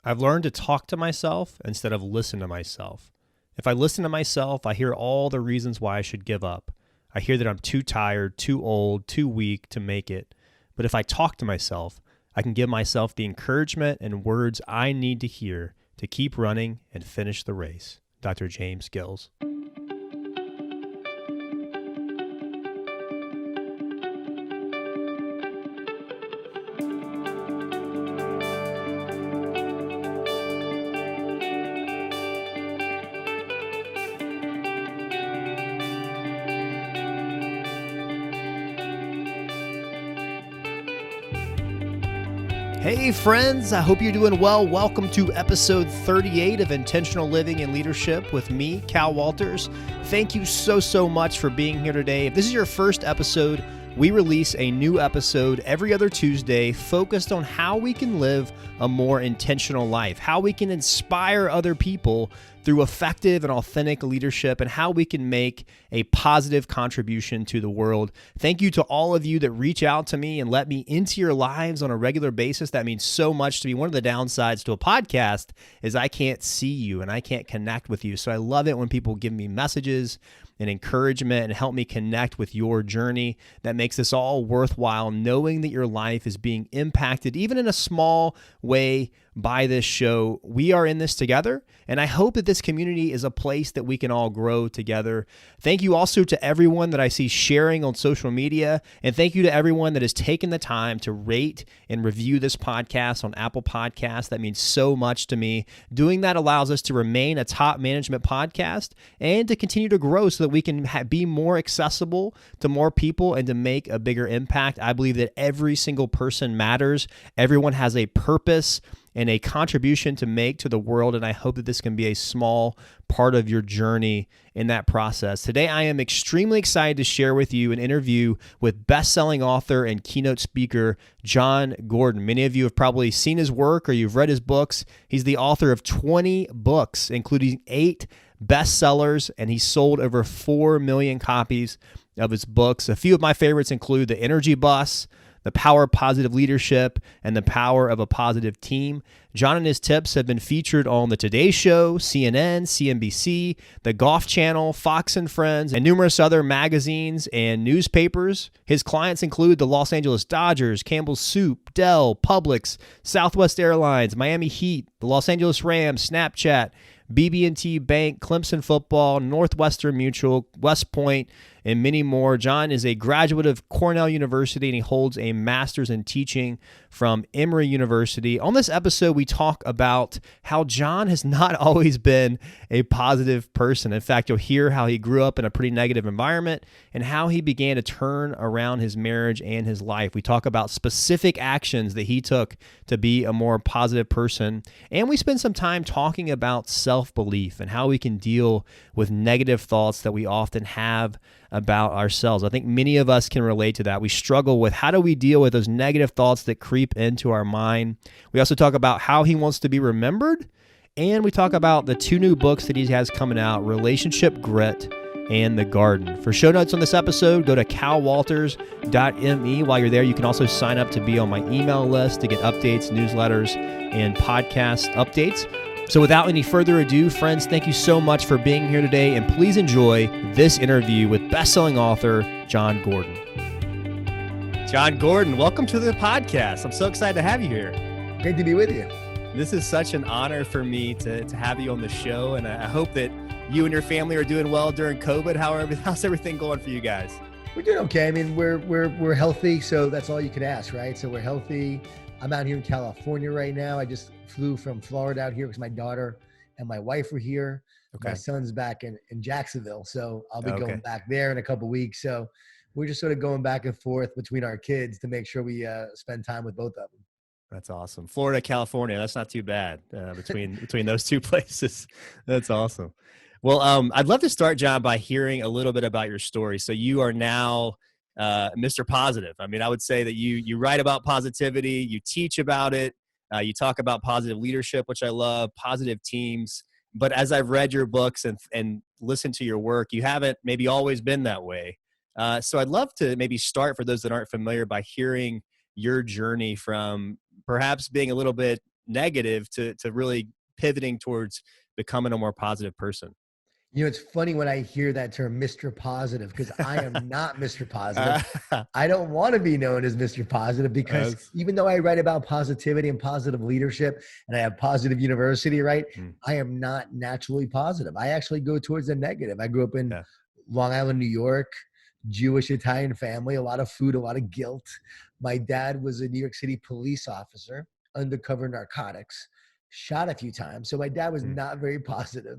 I've learned to talk to myself instead of listen to myself. If I listen to myself, I hear all the reasons why I should give up. I hear that I'm too tired, too old, too weak to make it. But if I talk to myself, I can give myself the encouragement and words I need to hear to keep running and finish the race. Dr. James Gills. Hey friends, I hope you're doing well. Welcome to episode 38 of Intentional Living and Leadership with me, Cal Walters. Thank you so much for being here today. If this is your first episode, we release a new episode every other Tuesday focused on how we can live a more intentional life, how we can inspire other people through effective and authentic leadership, and how we can make a positive contribution to the world. Thank you to all of you that reach out to me and let me into your lives on a regular basis. That means so much to me. One of the downsides to a podcast is I can't see you and I can't connect with you. So I love it when people give me messages and encouragement and help me connect with your journey. That makes this all worthwhile, knowing that your life is being impacted, even in a small way, by this show. We are in this together, and I hope that this community is a place that we can all grow together. Thank you also to everyone that I see sharing on social media, and thank you to everyone that has taken the time to rate and review this podcast on Apple Podcasts. That means so much to me. Doing that allows us to remain a top management podcast and to continue to grow so that we can be more accessible to more people and to make a bigger impact. I believe that every single person matters. Everyone has a purpose and a contribution to make to the world, and I hope that this can be a small part of your journey in that process. Today, I am extremely excited to share with you an interview with best-selling author and keynote speaker Jon Gordon. Many of you have probably seen his work or you've read his books. He's the author of 20 books, including 8 bestsellers, and he sold over 4 million copies of his books. A few of my favorites include The Energy Bus, The Power of Positive Leadership, and The Power of a Positive Team. Jon and his tips have been featured on The Today Show, CNN, CNBC, The Golf Channel, Fox and Friends, and numerous other magazines and newspapers. His clients include the Los Angeles Dodgers, Campbell's Soup, Dell, Publix, Southwest Airlines, Miami Heat, the Los Angeles Rams, Snapchat, BB&T Bank, Clemson Football, Northwestern Mutual, West Point, and many more. Jon is a graduate of Cornell University, and he holds a master's in teaching from Emory University. On this episode, we talk about how Jon has not always been a positive person. In fact, you'll hear how he grew up in a pretty negative environment and how he began to turn around his marriage and his life. We talk about specific actions that he took to be a more positive person. And we spend some time talking about self-belief and how we can deal with negative thoughts that we often have about ourselves. I think many of us can relate to that. We struggle with how do we deal with those negative thoughts that creep into our mind. We also talk about how he wants to be remembered, and we talk about the 2 new books that he has coming out, Relationship Grit and The Garden. For show notes on this episode, go to calwalters.me. While you're there, you can also sign up to be on my email list to get updates, newsletters, and podcast updates. So without any further ado, friends, thank you so much for being here today, and please enjoy this interview with best-selling author Jon Gordon. Jon Gordon, welcome to the podcast. I'm so excited to have you here. Great to be with you. This is such an honor for me to have you on the show, and I hope that you and your family are doing well during COVID. How's everything going for you guys? We're doing okay. I mean, we're healthy, so that's all you could ask, right? So we're healthy. I'm out here in California right now. I just flew from Florida out here because my daughter and my wife were here. Okay. My son's back in Jacksonville, so I'll be going back there in a couple of weeks. So we're just sort of going back and forth between our kids to make sure we spend time with both of them. That's awesome. Florida, California, that's not too bad between those two places. That's awesome. Well, I'd love to start, Jon, by hearing a little bit about your story. So you are now Mr. Positive. I mean, I would say that you write about positivity, you teach about it, you talk about positive leadership, which I love, positive teams. But as I've read your books and listened to your work, you haven't maybe always been that way. So I'd love to maybe start, for those that aren't familiar, by hearing your journey from perhaps being a little bit negative to really pivoting towards becoming a more positive person? It's funny when I hear that term, Mr. Positive, because I am not Mr. Positive. Uh, I don't want to be known as Mr. Positive because that's- even though I write about positivity and positive leadership and I have Positive University, right? mm, I am not naturally positive. I actually go towards the negative. I grew up in yeah. Long Island, New York, Jewish Italian family, a lot of food, a lot of guilt. My dad was a New York City police officer, undercover narcotics, shot a few times. So my dad was Mm. not very positive.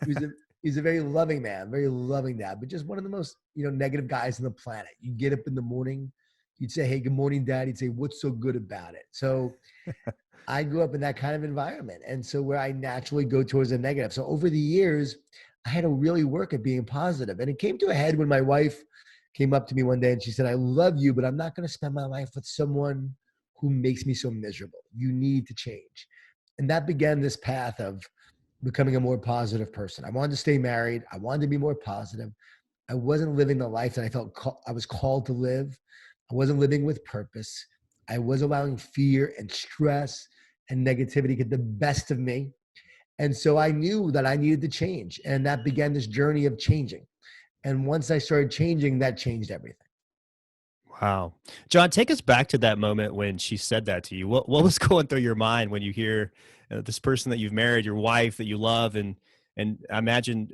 He was a He's a very loving man, very loving dad, but just one of the most, negative guys on the planet. You get up in the morning, you'd say, "Hey, good morning, Dad." He'd say, "What's so good about it?" So I grew up in that kind of environment. And so where I naturally go towards the negative. So over the years, I had to really work at being positive. And it came to a head when my wife came up to me one day and she said, "I love you, but I'm not going to spend my life with someone who makes me so miserable. You need to change." And that began this path of becoming a more positive person. I wanted to stay married. I wanted to be more positive. I wasn't living the life that I felt I was called to live. I wasn't living with purpose. I was allowing fear and stress and negativity get the best of me. And so I knew that I needed to change. And that began this journey of changing. And once I started changing, that changed everything. Wow. John, take us back to that moment when she said that to you. What was going through your mind when you hear this person that you've married, your wife that you love, and imagine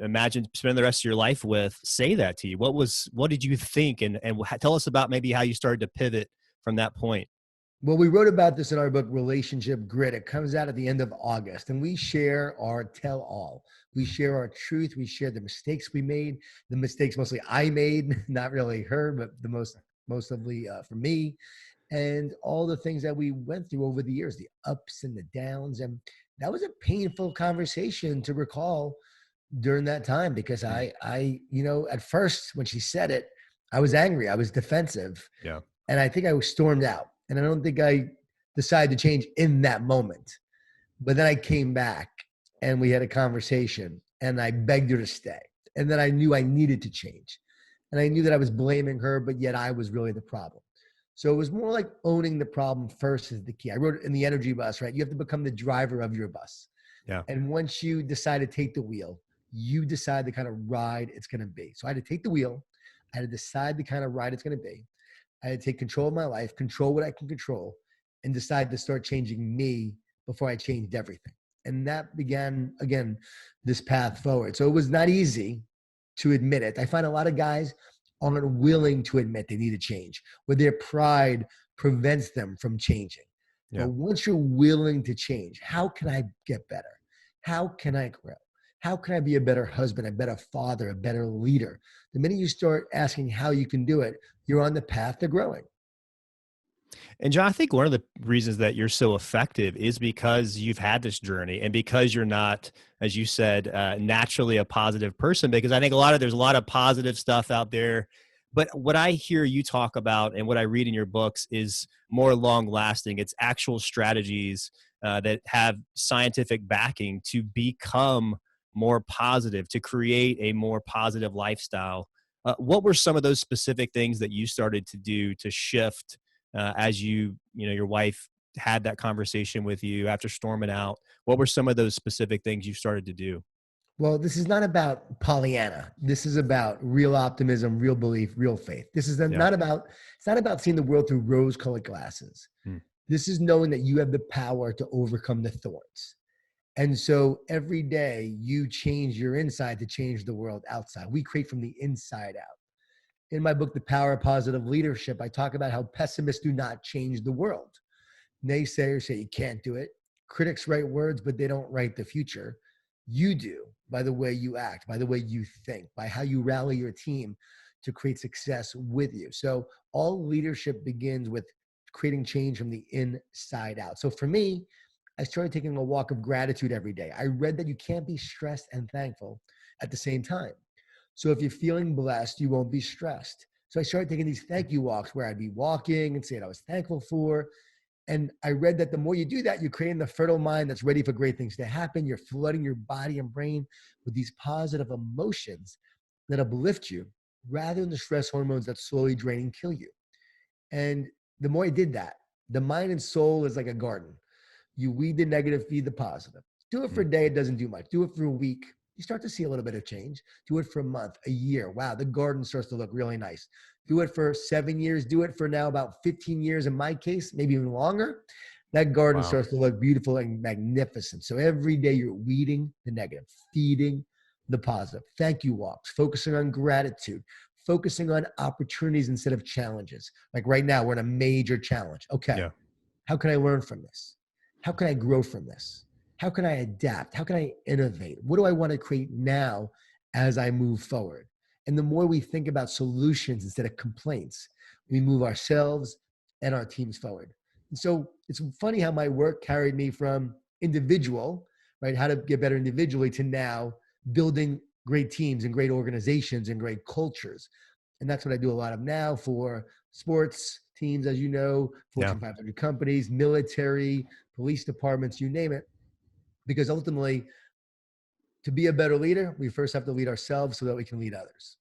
spending the rest of your life with say that to you? What did you think, and tell us about maybe how you started to pivot from that point. Well, we wrote about this in our book, Relationship Grit. It comes out at the end of August, and we share our tell all. We share our truth. We share the mistakes we made, the mistakes mostly I made, not really her, but mostly for me, and all the things that we went through over the years, the ups and the downs. And that was a painful conversation to recall during that time because Mm, at first when she said it, I was angry, I was defensive, yeah. and I think I was stormed out. And I don't think I decided to change in that moment. But then I came back and we had a conversation and I begged her to stay. And then I knew I needed to change. And I knew that I was blaming her, but yet I was really the problem. So it was more like owning the problem first is the key. I wrote it in the energy bus, right? You have to become the driver of your bus. Yeah. And once you decide to take the wheel, you decide the kind of ride it's going to be. So I had to take the wheel. I had to decide the kind of ride it's going to be. I had to take control of my life, control what I can control, and decide to start changing me before I changed everything. And that began, again, this path forward. So it was not easy to admit it. I find a lot of guys aren't willing to admit they need to change, where their pride prevents them from changing. Yeah. But once you're willing to change, how can I get better? How can I grow? How can I be a better husband, a better father, a better leader? The minute you start asking how you can do it, you're on the path to growing. And John, I think one of the reasons that you're so effective is because you've had this journey and because you're not, as you said, naturally a positive person. Because I think there's a lot of positive stuff out there. But what I hear you talk about and what I read in your books is more long lasting. It's actual strategies that have scientific backing to become more positive, to create a more positive lifestyle. What were some of those specific things that you started to do to shift as your wife had that conversation with you after storming out? What were some of those specific things you started to do? Well, this is not about Pollyanna. This is about real optimism, real belief, real faith. This is Yeah. not about seeing the world through rose-colored glasses. Mm, This is knowing that you have the power to overcome the thorns. And so every day you change your inside to change the world outside. We create from the inside out. In my book, The Power of Positive Leadership, I talk about how pessimists do not change the world. Naysayers say you can't do it. Critics write words, but they don't write the future. You do by the way you act, by the way you think, by how you rally your team to create success with you. So all leadership begins with creating change from the inside out. So for me, I started taking a walk of gratitude every day. I read that you can't be stressed and thankful at the same time. So if you're feeling blessed, you won't be stressed. So I started taking these thank you walks where I'd be walking and saying I was thankful for. And I read that the more you do that, you're creating the fertile mind that's ready for great things to happen. You're flooding your body and brain with these positive emotions that uplift you rather than the stress hormones that slowly drain and kill you. And the more I did that, the mind and soul is like a garden. You weed the negative, feed the positive. Do it for a day, it doesn't do much. Do it for a week, you start to see a little bit of change. Do it for a month, a year. Wow, the garden starts to look really nice. Do it for 7 years. Do it for now about 15 years in my case, maybe even longer. That garden Wow. starts to look beautiful and magnificent. So every day you're weeding the negative, feeding the positive. Thank you walks, focusing on gratitude, focusing on opportunities instead of challenges. Like right now, we're in a major challenge. Okay, Yeah. how can I learn from this? How can I grow from this? How can I adapt? How can I innovate? What do I want to create now as I move forward? And the more we think about solutions instead of complaints, we move ourselves and our teams forward. And so it's funny how my work carried me from individual, right? How to get better individually to now building great teams and great organizations and great cultures. And that's what I do a lot of now for sports teams, as you know, Yeah. Fortune 500 companies, military, police departments, you name it. Because ultimately, to be a better leader, we first have to lead ourselves so that we can lead others.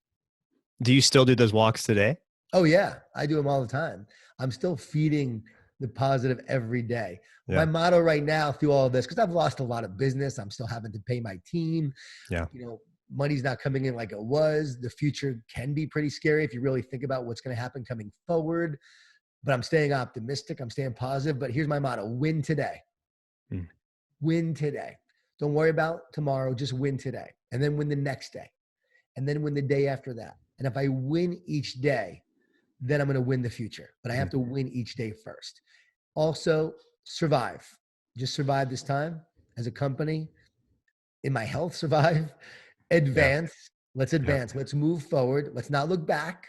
Do you still do those walks today? Oh, yeah, I do them all the time. I'm still feeding the positive every day. My Yeah. motto right now through all of this, because I've lost a lot of business, I'm still having to pay my team. Yeah. Money's not coming in like it was. The future can be pretty scary if you really think about what's going to happen coming forward. But I'm staying optimistic. I'm staying positive. But here's my motto: win today. Mm. Win today. Don't worry about tomorrow. Just win today. And then win the next day. And then win the day after that. And if I win each day, then I'm going to win the future. But I have to win each day first. Also, survive. Just survive this time as a company. In my health, survive. Advance. Let's advance. Let's move forward. Let's not look back.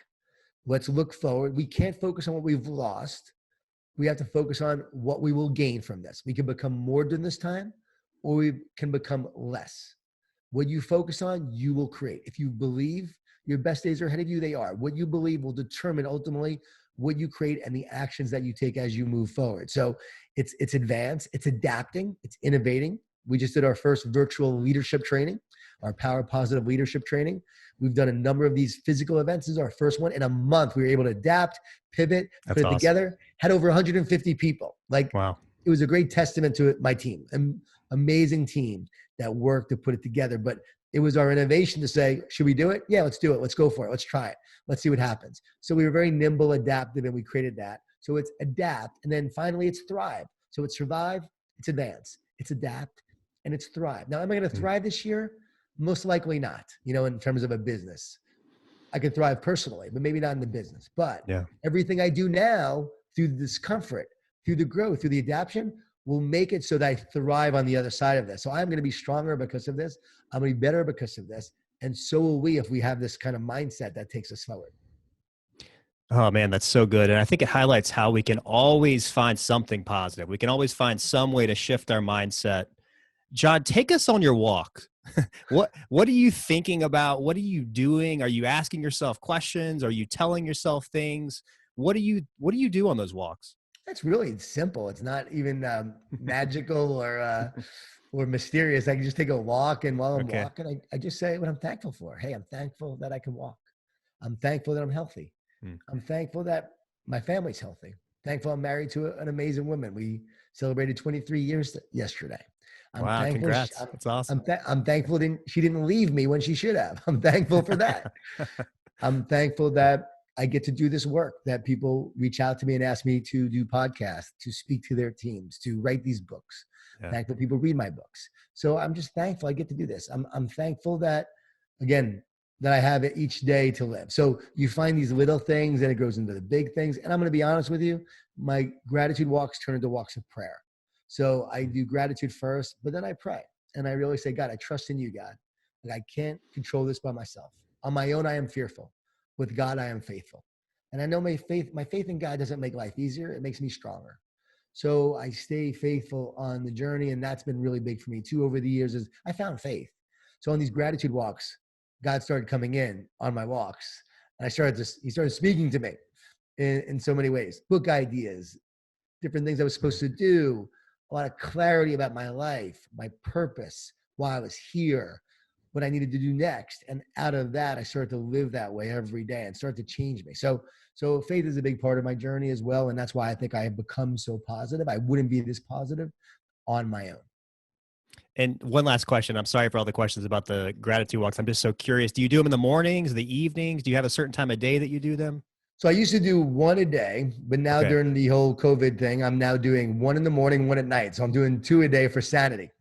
Let's look forward. We can't focus on what we've lost. We have to focus on what we will gain from this. We can become more during this time, or we can become less. What you focus on, you will create. If you believe your best days are ahead of you, they are. What you believe will determine ultimately what you create and the actions that you take as you move forward. So it's advanced, it's adapting, it's innovating. We just did our first virtual leadership training, our Power Positive Leadership Training. We've done a number of these physical events. This is our first one. In a month, we were able to adapt, pivot, That's put it awesome. together, had over 150 people. Wow. It was a great testament to my team, an amazing team that worked to put it together. But it was our innovation to say, should we do it? Yeah, let's do it. Let's go for it. Let's try it. Let's see what happens. So we were very nimble, adaptive, and we created that. So it's adapt. And then finally, it's thrive. So it's survive, it's advance, it's adapt, and it's thrive. Now, am I going to thrive this year? Most likely not, in terms of a business. I could thrive personally, but maybe not in the business. But everything I do now through the discomfort, through the growth, through the adaptation, will make it so that I thrive on the other side of this. So I'm going to be stronger because of this. I'm going to be better because of this. And so will we if we have this kind of mindset that takes us forward. Oh man, that's so good. And I think it highlights how we can always find something positive. We can always find some way to shift our mindset. Jon, take us on your walk. What are you thinking about? What are you doing? Are you asking yourself questions? Are you telling yourself things? What do you do on those walks? That's really simple. It's not even magical or mysterious. I can just take a walk, and while I'm walking, I just say what I'm thankful for. Hey, I'm thankful that I can walk. I'm thankful that I'm healthy. I'm thankful that my family's healthy. Thankful I'm married to an amazing woman. We celebrated 23 years yesterday. Wow, congrats. That's awesome. I'm thankful she didn't leave me when she should have. I'm thankful for that. I'm thankful that I get to do this work, that people reach out to me and ask me to do podcasts, to speak to their teams, to write these books. Thankful people read my books. So I'm just thankful I get to do this. I'm thankful that, again, that I have it each day to live. So you find these little things and it goes into the big things. And I'm going to be honest with you, my gratitude walks turn into walks of prayer. So I do gratitude first, but then I pray. And I really say, God, I trust in you, God. Like, I can't control this by myself. On my own, I am fearful. With God, I am faithful. And I know my faith in God doesn't make life easier. It makes me stronger. So I stay faithful on the journey. And that's been really big for me too over the years, is I found faith. So on these gratitude walks, God started coming in on my walks. And he started speaking to me in so many ways, book ideas, different things I was supposed to do, a lot of clarity about my life, my purpose, why I was here, what I needed to do next. And out of that, I started to live that way every day and start to change me. So faith is a big part of my journey as well. And that's why I think I have become so positive. I wouldn't be this positive on my own. And one last question. I'm sorry for all the questions about the gratitude walks. I'm just so curious. Do you do them in the mornings, the evenings? Do you have a certain time of day that you do them? So I used to do one a day, but now Okay. during the whole COVID thing, I'm now doing one in the morning, one at night. So I'm doing two a day for sanity.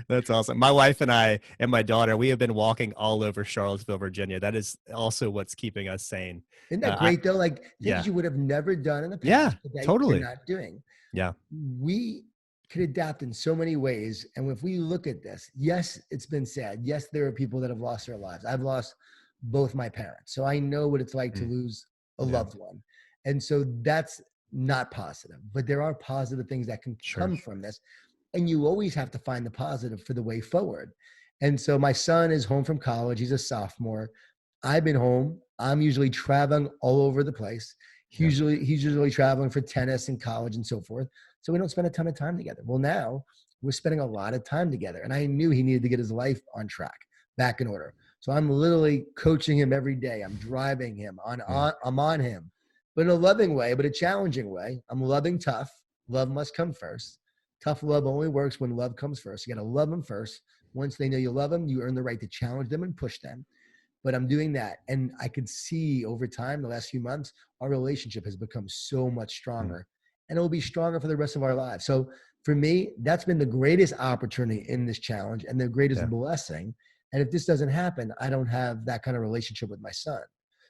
That's awesome. My wife and I and my daughter, we have been walking all over Charlottesville, Virginia. That is also what's keeping us sane. Isn't that I great though? Like things Yeah. you would have never done in the Yeah, past, but that you're totally. not doing. Yeah. We could adapt in so many ways. And if we look at this, yes, it's been sad. Yes, there are people that have lost their lives. I've lost both my parents. So I know what it's like to Mm, lose a yeah, loved one. And so that's not positive, but there are positive things that can sure. come from this. And you always have to find the positive for the way forward. And so my son is home from college. He's a sophomore. I've been home. I'm usually traveling all over the place. Yeah. He's usually traveling for tennis and college and so forth. So we don't spend a ton of time together. Well, now we're spending a lot of time together. And I knew he needed to get his life on track, back in order. So I'm literally coaching him every day. I'm driving him Mm, I'm on him, but in a loving way, but a challenging way. I'm loving tough. Love must come first. Tough love only works when love comes first. You got to love them first. Once they know you love them, you earn the right to challenge them and push them. But I'm doing that. And I could see over time, the last few months, our relationship has become so much mm, stronger and it will be stronger for the rest of our lives. So for me, that's been the greatest opportunity in this challenge and the greatest yeah. blessing. And if this doesn't happen, I don't have that kind of relationship with my son.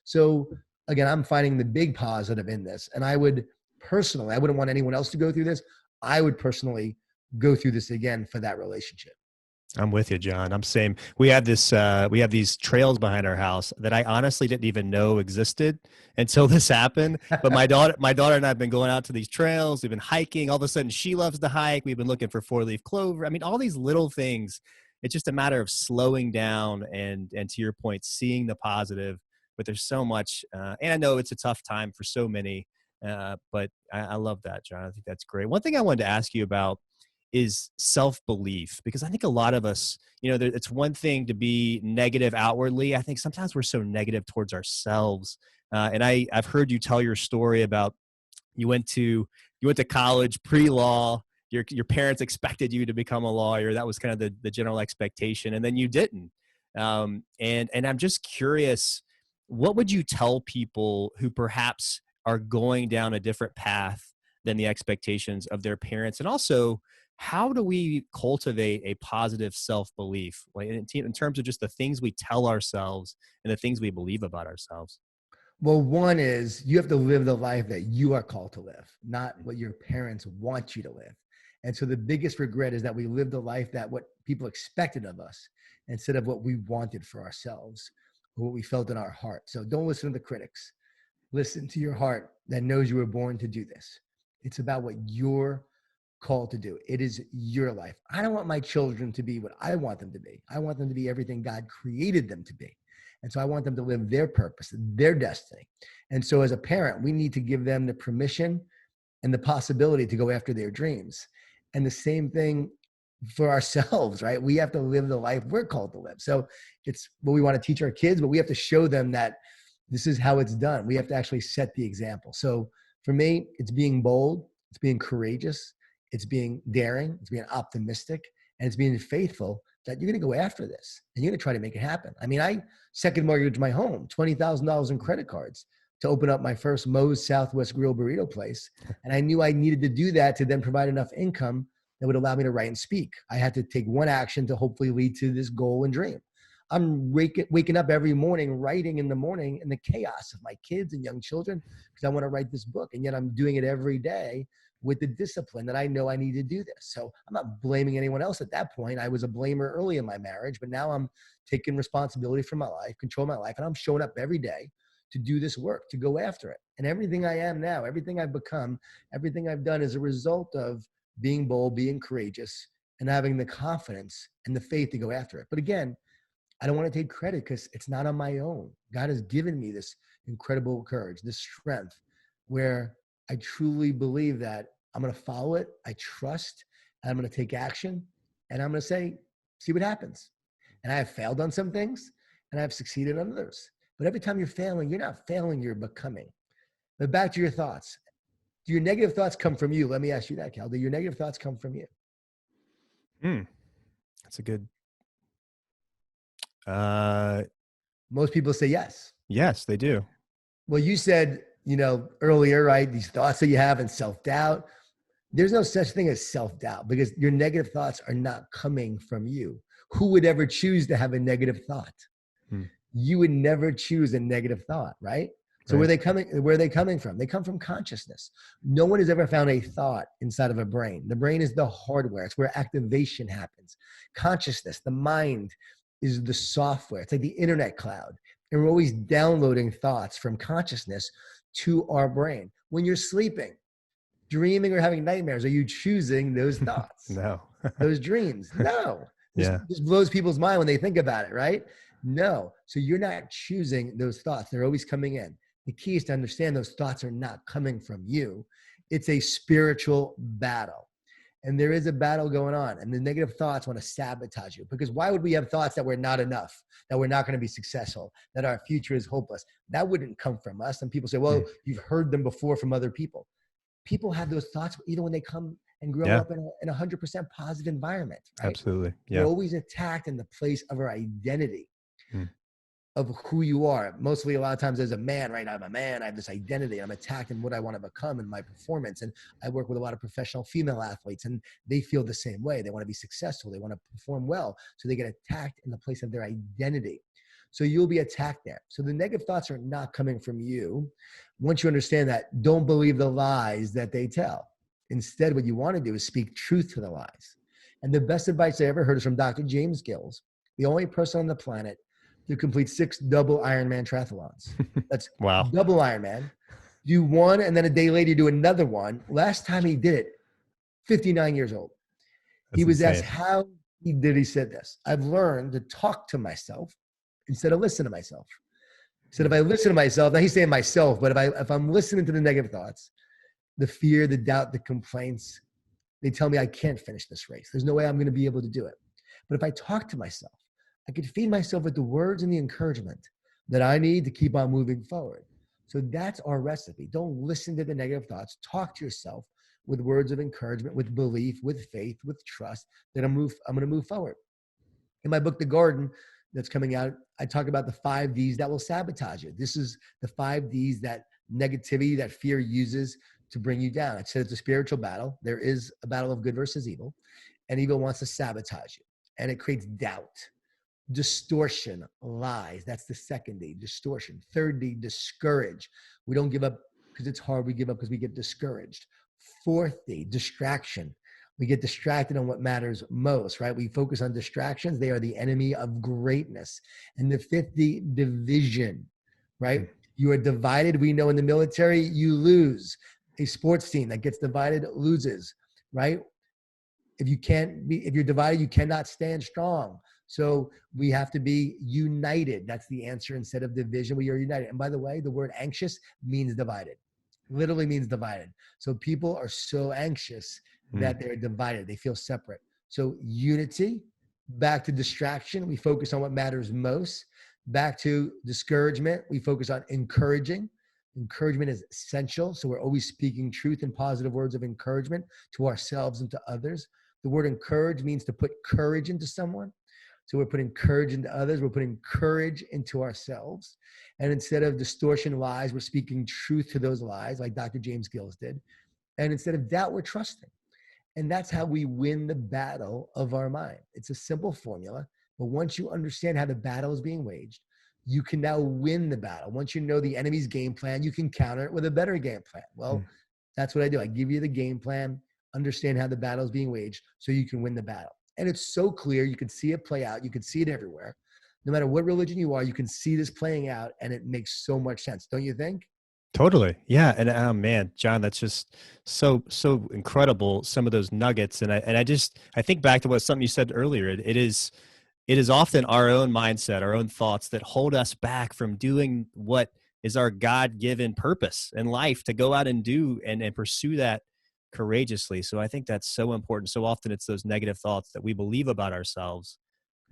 So again, I'm finding the big positive in this. And I would personally, I wouldn't want anyone else to go through this. I would personally go through this again for that relationship. I'm with you, John. I'm same. We have these trails behind our house that I honestly didn't even know existed until this happened. But my daughter and I have been going out to these trails. We've been hiking. All of a sudden she loves to hike. We've been looking for four-leaf clover. I mean, all these little things. It's just a matter of slowing down and to your point, seeing the positive. But there's so much, and I know it's a tough time for so many. But I love that, John. I think that's great. One thing I wanted to ask you about is self-belief, because I think a lot of us, it's one thing to be negative outwardly. I think sometimes we're so negative towards ourselves. And I've heard you tell your story about you went to college pre-law. Your parents expected you to become a lawyer. That was kind of the general expectation, and then you didn't. And I'm just curious, what would you tell people who perhaps are going down a different path than the expectations of their parents? And also, how do we cultivate a positive self-belief, like in terms of just the things we tell ourselves and the things we believe about ourselves? Well, one is you have to live the life that you are called to live, not what your parents want you to live. And so the biggest regret is that we lived a life that what people expected of us instead of what we wanted for ourselves or what we felt in our heart. So don't listen to the critics. Listen to your heart that knows you were born to do this. It's about what you're called to do. It is your life. I don't want my children to be what I want them to be. I want them to be everything God created them to be. And so I want them to live their purpose, their destiny. And so as a parent, we need to give them the permission and the possibility to go after their dreams. And the same thing for ourselves, right? We have to live the life we're called to live. So it's what we want to teach our kids, but we have to show them that this is how it's done. We have to actually set the example. So for me, it's being bold, it's being courageous, it's being daring, it's being optimistic, and it's being faithful that you're going to go after this and you're going to try to make it happen. I mean, I second mortgage my home, $20,000 in credit cards to open up my first Moe's Southwest Grill burrito place. And I knew I needed to do that to then provide enough income that would allow me to write and speak. I had to take one action to hopefully lead to this goal and dream. I'm waking up every morning, writing in the morning in the chaos of my kids and young children because I want to write this book. And yet I'm doing it every day with the discipline that I know I need to do this. So I'm not blaming anyone else at that point. I was a blamer early in my marriage, but now I'm taking responsibility for my life, control my life, and I'm showing up every day to do this work, to go after it. And everything I am now, everything I've become, everything I've done is a result of being bold, being courageous, and having the confidence and the faith to go after it. But again, I don't want to take credit because it's not on my own. God has given me this incredible courage, this strength where I truly believe that I'm going to follow it. I trust, and I'm going to take action, and I'm going to say, see what happens. And I have failed on some things and I've succeeded on others. But every time you're failing, you're not failing, you're becoming. But back to your thoughts. Do your negative thoughts come from you? Let me ask you that, Cal. Do your negative thoughts come from you? Mm, that's a good, uh, Most people say yes. yes, they do. Well, you said, earlier, right? These thoughts that you have and self-doubt. There's no such thing as self-doubt because your negative thoughts are not coming from you. Who would ever choose to have a negative thought? Mm, You would never choose a negative thought, right? So right. where are they coming from? They come from consciousness. No one has ever found a thought inside of a brain. The brain is the hardware. It's where activation happens. Consciousness, the mind is the software. It's like the internet cloud. And we're always downloading thoughts from consciousness to our brain. When you're sleeping, dreaming or having nightmares, are you choosing those thoughts, No. those dreams? No. This Yeah. just blows people's mind when they think about it, right? No. So you're not choosing those thoughts. They're always coming in. The key is to understand those thoughts are not coming from you. It's a spiritual battle. And there is a battle going on. And the negative thoughts want to sabotage you. Because why would we have thoughts that we're not enough, that we're not going to be successful, that our future is hopeless? That wouldn't come from us. And people say, well, you've heard them before from other people. People have those thoughts even when they come and grow Yeah, up in a 100% positive environment, right? absolutely. We're Yeah. always attacked in the place of our identity Mm, of who you are. Mostly a lot of times as a man, right? I'm a man, I have this identity. I'm attacked in what I want to become in my performance. And I work with a lot of professional female athletes and they feel the same way. They want to be successful. They want to perform well. So they get attacked in the place of their identity. So you'll be attacked there. So the negative thoughts are not coming from you. Once you understand that, don't believe the lies that they tell. Instead, what you want to do is speak truth to the lies. And the best advice I ever heard is from Dr. James Gills, the only person on the planet to complete 6 double Ironman triathlons. That's wow. double Ironman. Do one, and then a day later, do another one. Last time he did it, 59 years old. That's He was asked insane. how he did. He said this: I've learned to talk to myself instead of listen to myself. He said, if I listen to myself, now he's saying myself, but if I'm listening to the negative thoughts, the fear, the doubt, the complaints, they tell me I can't finish this race. There's no way I'm going to be able to do it. But if I talk to myself, I could feed myself with the words and the encouragement that I need to keep on moving forward. So that's our recipe. Don't listen to the negative thoughts. Talk to yourself with words of encouragement, with belief, with faith, with trust that I'm going to move forward. In my book, The Garden, that's coming out, I talk about the 5 Ds that will sabotage you. This is the 5 Ds that negativity, that fear uses to bring you down. I said it's a spiritual battle. There is a battle of good versus evil, and evil wants to sabotage you, and it creates doubt, distortion, lies. That's the second D, distortion. Third D, discourage. We don't give up because it's hard. We give up because we get discouraged. Fourth D, distraction. We get distracted on what matters most, right? We focus on distractions. They are the enemy of greatness. And the fifth D, division, right? You are divided. We know in the military, you lose. A sports team that gets divided loses, right? If you're divided, you cannot stand strong. So we have to be united. That's the answer. Instead of division, we are united. And by the way, the word anxious means divided. Literally means divided. So people are so anxious that they're divided. They feel separate. So unity, back to distraction. We focus on what matters most. Back to discouragement. We focus on encouraging. Encouragement is essential. So we're always speaking truth and positive words of encouragement to ourselves and to others. The word encourage means to put courage into someone. So we're putting courage into others. We're putting courage into ourselves. And instead of distortion, lies, we're speaking truth to those lies, like Dr. James Gills did. And instead of doubt, we're trusting. And that's how we win the battle of our mind. It's a simple formula. But once you understand how the battle is being waged, you can now win the battle. Once you know the enemy's game plan, you can counter it with a better game plan. Well, that's what I do. I give you the game plan, understand how the battle is being waged so you can win the battle. And it's so clear. You can see it play out. You can see it everywhere. No matter what religion you are, you can see this playing out, and it makes so much sense. Don't you think? Totally. Yeah. And oh man, Jon, that's just so incredible. Some of those nuggets. And I think back to what something you said earlier. It is often our own mindset, our own thoughts that hold us back from doing what is our God-given purpose in life, to go out and do and pursue that courageously. So I think that's so important. So often it's those negative thoughts that we believe about ourselves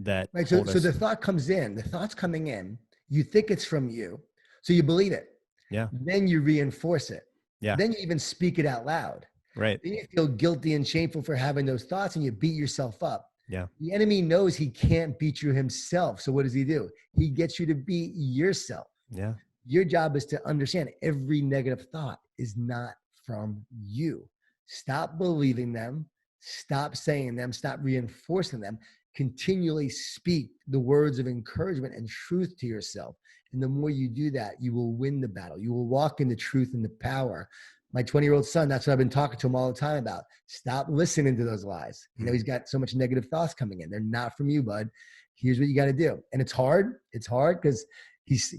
that Right. So, hold so us. the thought comes in, the thought's coming in, you think it's from you. So you believe it. Yeah. Then you reinforce it. Yeah. Then you even speak it out loud. Right. Then you feel guilty and shameful for having those thoughts and you beat yourself up. Yeah. The enemy knows he can't beat you himself. So what does he do? He gets you to beat yourself. Yeah. Your job is to understand every negative thought is not from you. Stop believing them. Stop saying them. Stop reinforcing them. Continually speak the words of encouragement and truth to yourself. And the more you do that, you will win the battle. You will walk in the truth and the power. My 20-year-old son, that's what I've been talking to him all the time about. Stop listening to those lies. You know, he's got so much negative thoughts coming in. They're not from you, bud. Here's what you got to do. And it's hard. It's hard because he's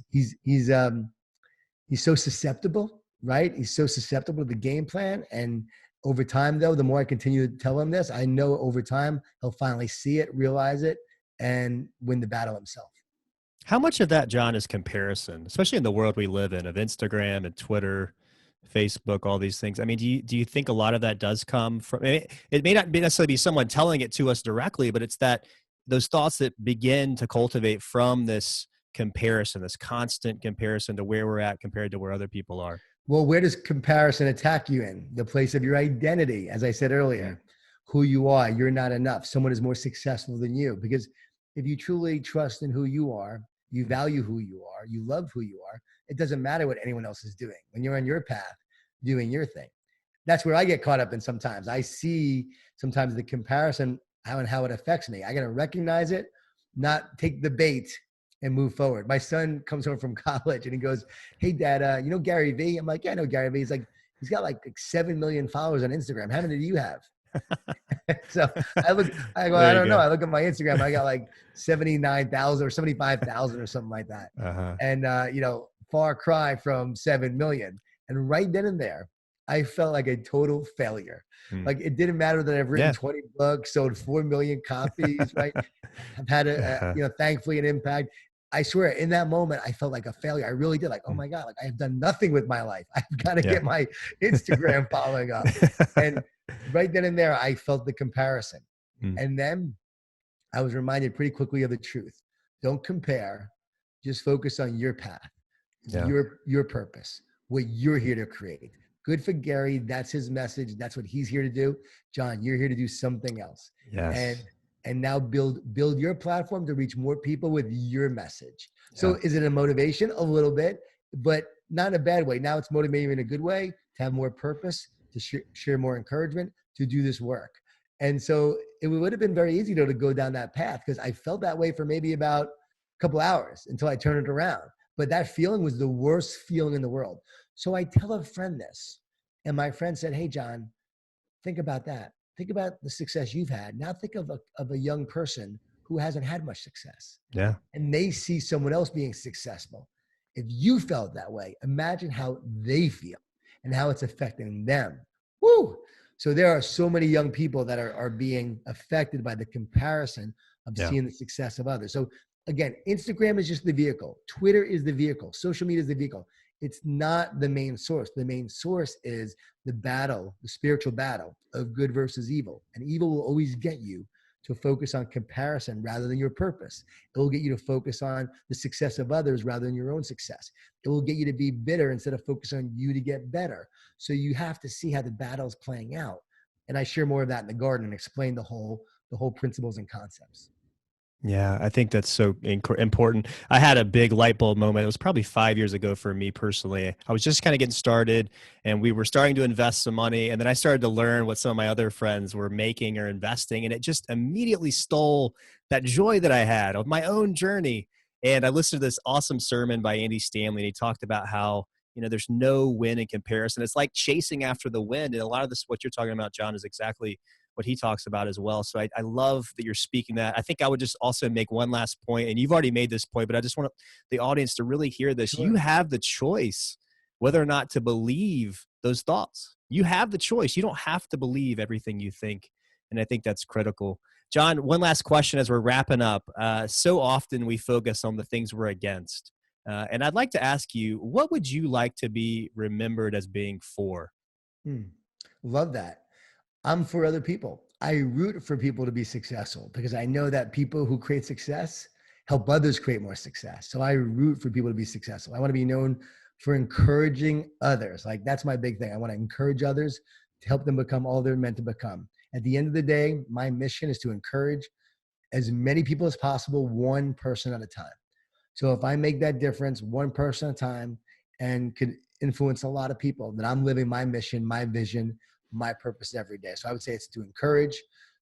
so susceptible, right? He's so susceptible to the game plan. And over time, though, the more I continue to tell him this, I know over time he'll finally see it, realize it, and win the battle himself. How much of that, Jon, is comparison, especially in the world we live in of Instagram and Twitter, Facebook, all these things? I mean, do you think a lot of that does come from, it may not necessarily be someone telling it to us directly, but it's that those thoughts that begin to cultivate from this comparison, this constant comparison to where we're at compared to where other people are. Well, where does comparison attack you in? The place of your identity. As I said earlier, who you are, you're not enough. Someone is more successful than you. Because if you truly trust in who you are, you value who you are, you love who you are, it doesn't matter what anyone else is doing. When you're on your path, doing your thing. That's where I get caught up in sometimes. I see sometimes the comparison, how it affects me. I got to recognize it, not take the bait and move forward. My son comes home from college and he goes, "Hey dad, you know Gary Vee?" I'm like, "Yeah, I know Gary Vee." He's like, "He's got like 7 million followers on Instagram. How many do you have?" So I go, "I don't know." I look at my Instagram. I got like 79,000 or 75,000 or something like that. And, you know, far cry from 7 million. And right then and there, I felt like a total failure. Like it didn't matter that I've written 20 books, sold 4 million copies, right? I've had you know, thankfully an impact. I swear in that moment, I felt like a failure. I really did. Like, oh my God, like I've done nothing with my life. I've got to get my Instagram following up. And right then and there, I felt the comparison. And then I was reminded pretty quickly of the truth. Don't compare. Just focus on your path, your purpose, what you're here to create. Good for Gary. That's his message. That's what he's here to do. Jon, you're here to do something else. Yes. And now build your platform to reach more people with your message. So is it a motivation? A little bit, but not in a bad way. Now it's motivating in a good way to have more purpose, to share more encouragement, to do this work. And so it would have been very easy to go down that path because I felt that way for maybe about a couple hours until I turned it around. But that feeling was the worst feeling in the world. So I tell a friend this, and my friend said, "Hey, Jon, think about that. Think about the success you've had. Now think of a young person who hasn't had much success. Yeah. And they see someone else being successful. If you felt that way, imagine how they feel and how it's affecting them." Woo! So there are so many young people that are being affected by the comparison of seeing the success of others. So again, Instagram is just the vehicle. Twitter is the vehicle. Social media is the vehicle. It's not the main source. The main source is the battle, the spiritual battle of good versus evil. And evil will always get you to focus on comparison rather than your purpose. It will get you to focus on the success of others rather than your own success. It will get you to be bitter instead of focus on you to get better. So you have to see how the battle is playing out. And I share more of that in the garden and explain the whole principles and concepts. Yeah, I think that's so important. I had a big light bulb moment. It was probably 5 years ago for me personally. I was just kind of getting started and we were starting to invest some money. And then I started to learn what some of my other friends were making or investing. And it just immediately stole that joy that I had of my own journey. And I listened to this awesome sermon by Andy Stanley. And he talked about how, you know, there's no win in comparison. It's like chasing after the wind. And a lot of this, what you're talking about, Jon, is exactly what he talks about as well. So I love that you're speaking that. I think I would just also make one last point, and you've already made this point, but I just want the audience to really hear this. Sure. You have the choice whether or not to believe those thoughts. You have the choice. You don't have to believe everything you think. And I think that's critical. Jon, one last question as we're wrapping up. So often we focus on the things we're against. And I'd like to ask you, what would you like to be remembered as being for? Love that. I'm for other people. I root for people to be successful because I know that people who create success help others create more success. So I root for people to be successful. I want to be known for encouraging others. Like that's my big thing. I want to encourage others to help them become all they're meant to become. At the end of the day, my mission is to encourage as many people as possible, one person at a time. So if I make that difference, one person at a time, and could influence a lot of people, then I'm living my mission, my vision, my purpose every day. So I would say it's to encourage,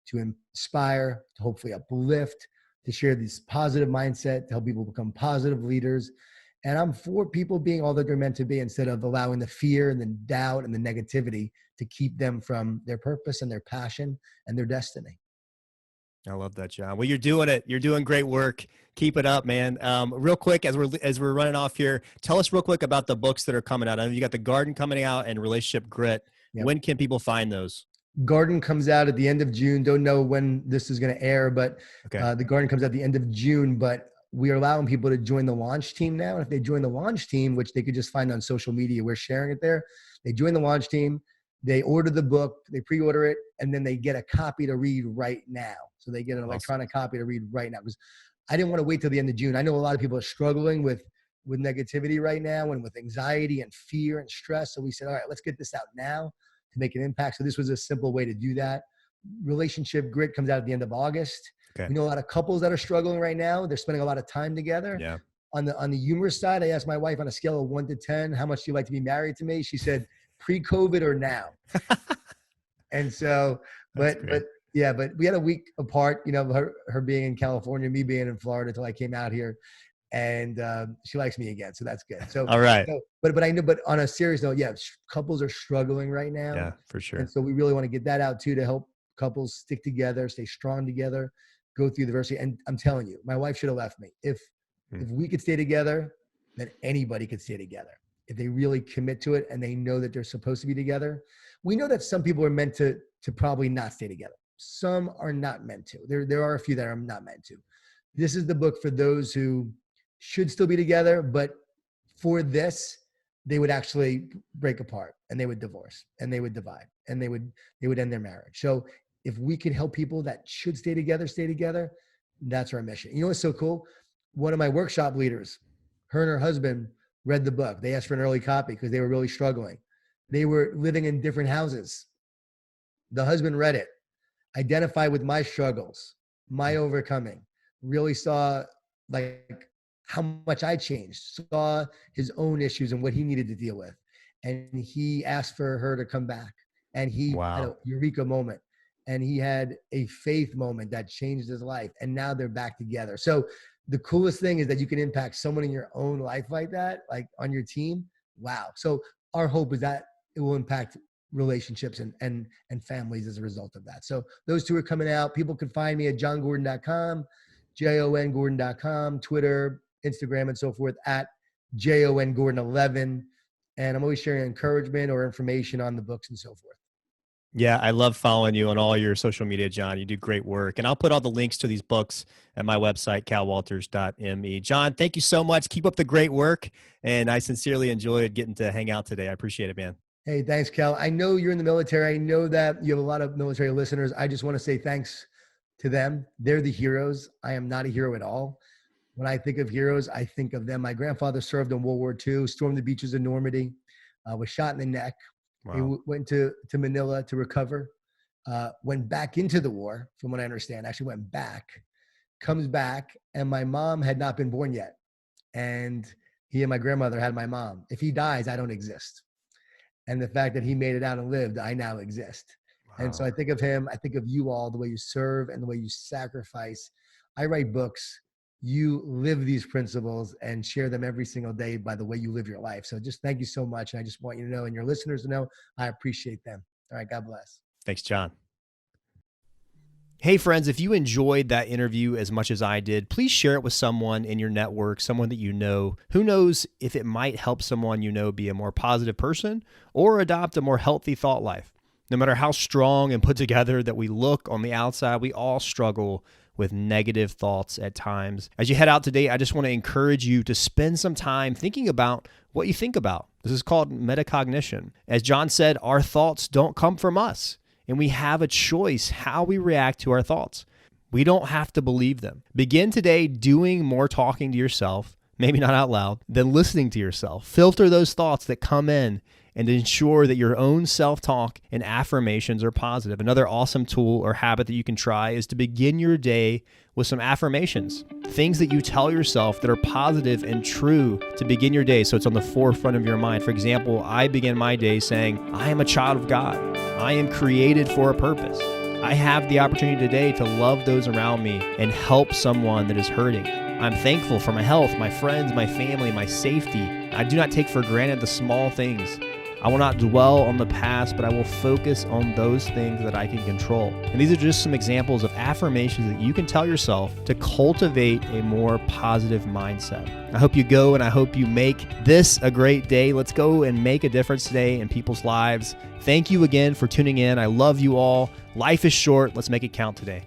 to inspire, to hopefully uplift, to share this positive mindset, to help people become positive leaders. And I'm for people being all that they're meant to be instead of allowing the fear and the doubt and the negativity to keep them from their purpose and their passion and their destiny. I love that, Jon. Well, you're doing it. You're doing great work. Keep it up, man. Real quick, as we're running off here, tell us real quick about the books that are coming out. I know you got The Garden coming out and Relationship Grit. Yep. When can people find those? Garden comes out at the end of June. Don't know when this is going to air, but okay. The Garden comes out at the end of June. But we are allowing people to join the launch team now. And if they join the launch team, which they could just find on social media, we're sharing it there. They join the launch team. They order the book, they pre-order it, and then they get a copy to read right now. So they get an electronic copy to read right now. Because I didn't want to wait till the end of June. I know a lot of people are struggling with negativity right now and with anxiety and fear and stress. So we said, all right, let's get this out now to make an impact. So this was a simple way to do that. Relationship Grit comes out at the end of August. Okay. We know a lot of couples that are struggling right now. They're spending a lot of time together. Yeah. On the humorous side, I asked my wife on a scale of 1 to 10, how much do you like to be married to me? She said, pre-COVID or now. And so, but we had a week apart, her being in California, me being in Florida until I came out here, and she likes me again. So that's good. So, all right. But I know, but on a serious note, yeah, couples are struggling right now. Yeah, for sure. And so we really want to get that out too, to help couples stick together, stay strong together, go through the adversity. And I'm telling you, my wife should have left me. If we could stay together, then anybody could stay together. If they really commit to it and they know that they're supposed to be together. We know that some people are meant to probably not stay together. Some are not meant to. There are a few that are not meant to. This is the book for those who should still be together, but for this, they would actually break apart and they would divorce and they would divide and they would end their marriage. So if we can help people that should stay together, that's our mission. You know what's so cool? One of my workshop leaders, her and her husband read the book. They asked for an early copy because they were really struggling. They were living in different houses. The husband read it, identified with my struggles, my overcoming, really saw like how much I changed, saw his own issues and what he needed to deal with. And he asked for her to come back. And he had a eureka moment. And he had a faith moment that changed his life. And now they're back together. So the coolest thing is that you can impact someone in your own life like that, like on your team. Wow. So our hope is that it will impact relationships and families as a result of that. So those two are coming out. People can find me at jongordon.com, jongordon.com, Twitter, Instagram, and so forth at jongordon11. And I'm always sharing encouragement or information on the books and so forth. Yeah, I love following you on all your social media, Jon. You do great work. And I'll put all the links to these books at my website, calwalters.me. Jon, thank you so much. Keep up the great work. And I sincerely enjoyed getting to hang out today. I appreciate it, man. Hey, thanks, Cal. I know you're in the military. I know that you have a lot of military listeners. I just want to say thanks to them. They're the heroes. I am not a hero at all. When I think of heroes, I think of them. My grandfather served in World War II, stormed the beaches of Normandy, was shot in the neck. Wow. He went to Manila to recover, went back into the war, from what I understand, actually went back, comes back, and my mom had not been born yet. And he and my grandmother had my mom. If he dies, I don't exist. And the fact that he made it out and lived, I now exist. Wow. And so I think of him, I think of you all, the way you serve and the way you sacrifice. I write books. You live these principles and share them every single day by the way you live your life. So just thank you so much. And I just want you to know, and your listeners to know, I appreciate them. All right. God bless. Thanks, Jon. Hey, friends, if you enjoyed that interview as much as I did, please share it with someone in your network, someone that you know. Who knows if it might help someone you know be a more positive person or adopt a more healthy thought life. No matter how strong and put together that we look on the outside, we all struggle with negative thoughts at times. As you head out today, I just want to encourage you to spend some time thinking about what you think about. This is called metacognition. As Jon said, our thoughts don't come from us, and we have a choice how we react to our thoughts. We don't have to believe them. Begin today doing more talking to yourself maybe not out loud, then listening to yourself. Filter those thoughts that come in and ensure that your own self-talk and affirmations are positive. Another awesome tool or habit that you can try is to begin your day with some affirmations, things that you tell yourself that are positive and true to begin your day so it's on the forefront of your mind. For example, I begin my day saying, I am a child of God. I am created for a purpose. I have the opportunity today to love those around me and help someone that is hurting. I'm thankful for my health, my friends, my family, my safety. I do not take for granted the small things. I will not dwell on the past, but I will focus on those things that I can control. And these are just some examples of affirmations that you can tell yourself to cultivate a more positive mindset. I hope you go and I hope you make this a great day. Let's go and make a difference today in people's lives. Thank you again for tuning in. I love you all. Life is short. Let's make it count today.